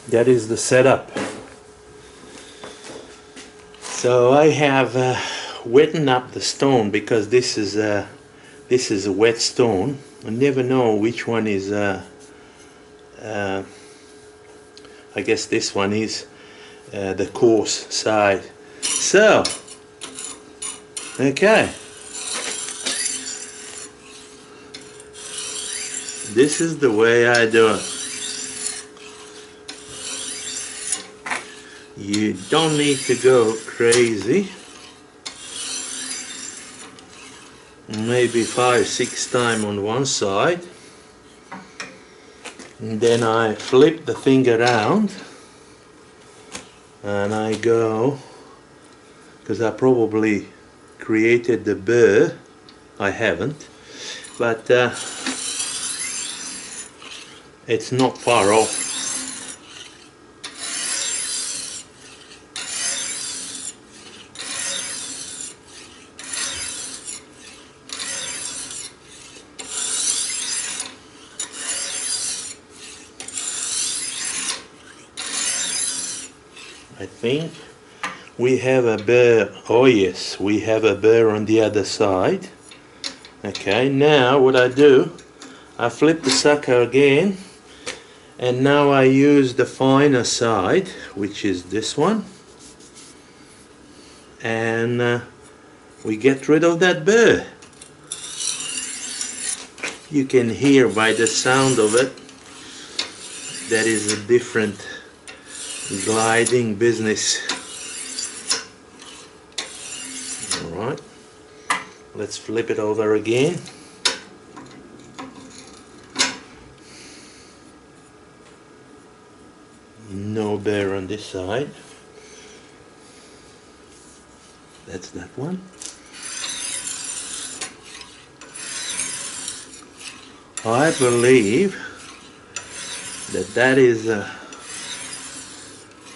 that is the setup. So I have wetted up the stone because this is a wet stone. I never know which one is. I guess this one is the coarse side. So, okay. This is the way I do it. You don't need to go crazy. Maybe 5-6 times on one side. And then I flip the thing around and I go, because I probably created the burr. I haven't, but it's not far off. I think we have a burr. Oh yes, we have a burr on the other side. Okay, now what I do, I flip the sucker again, and now I use the finer side, which is this one, and we get rid of that burr. You can hear by the sound of it that is a different gliding business. Alright, let's flip it over again. No burr on this side. That's that one. I believe that is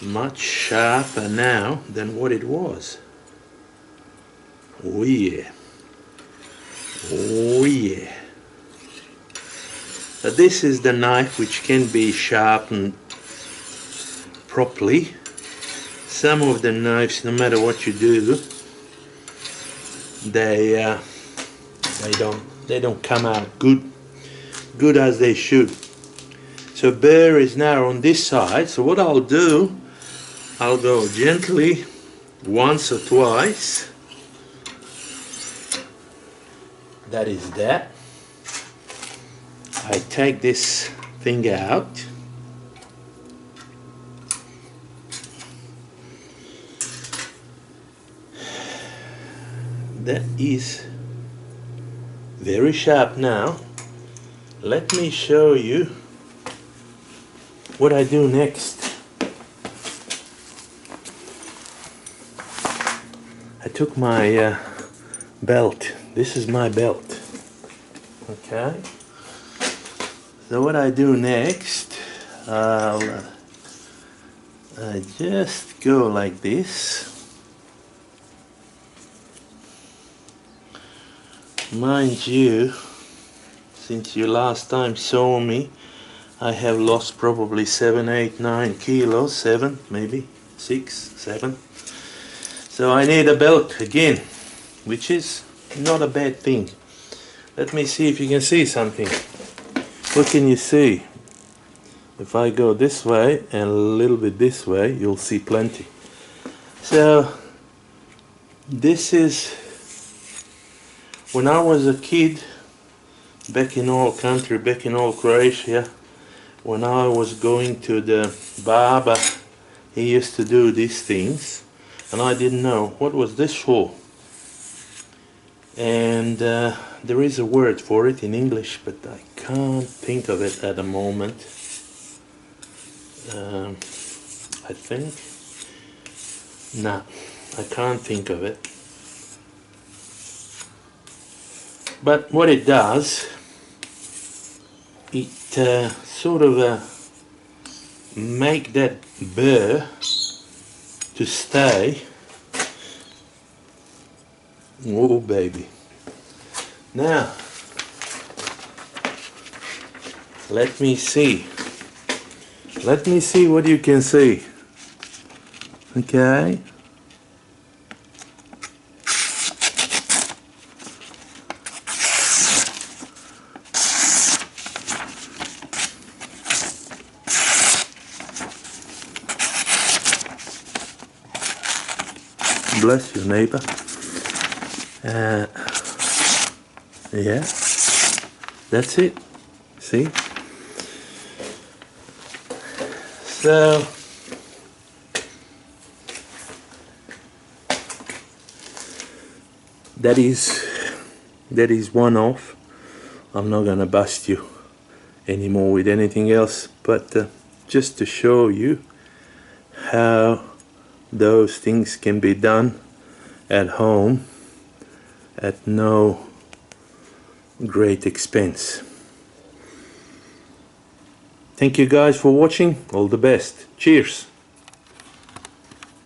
much sharper now than what it was. Oh yeah. Oh yeah. So this is the knife which can be sharpened properly. Some of the knives, no matter what you do, they don't come out good as they should. So burr is now on this side. So what I'll do, I'll go gently once or twice. That is that. I take this thing out. That is very sharp now. Let me show you what I do next. I took my belt. This is my belt. Okay. So what I do next, I just go like this. Mind you, since you last time saw me, I have lost probably 7, 8, 9 kilos, 7, maybe 6, 7. So I need a belt again, which is not a bad thing. Let me see if you can see something. What can you see? If I go this way and a little bit this way, you'll see plenty. So this is, when I was a kid, back in old country, back in old Croatia, when I was going to the barber, he used to do these things, and I didn't know what was this for. And there is a word for it in English, but I can't think of it at the moment. I think, no, I can't think of it. But what it does, it sort of make that burr to stay. Oh baby. Now let me see Let me see what you can see. Okay. Bless you, neighbor. Yeah, that's it. See? So that is one off. I'm not gonna bust you anymore with anything else, but just to show you how those things can be done at home at no great expense. Thank you guys for watching. All the best. Cheers.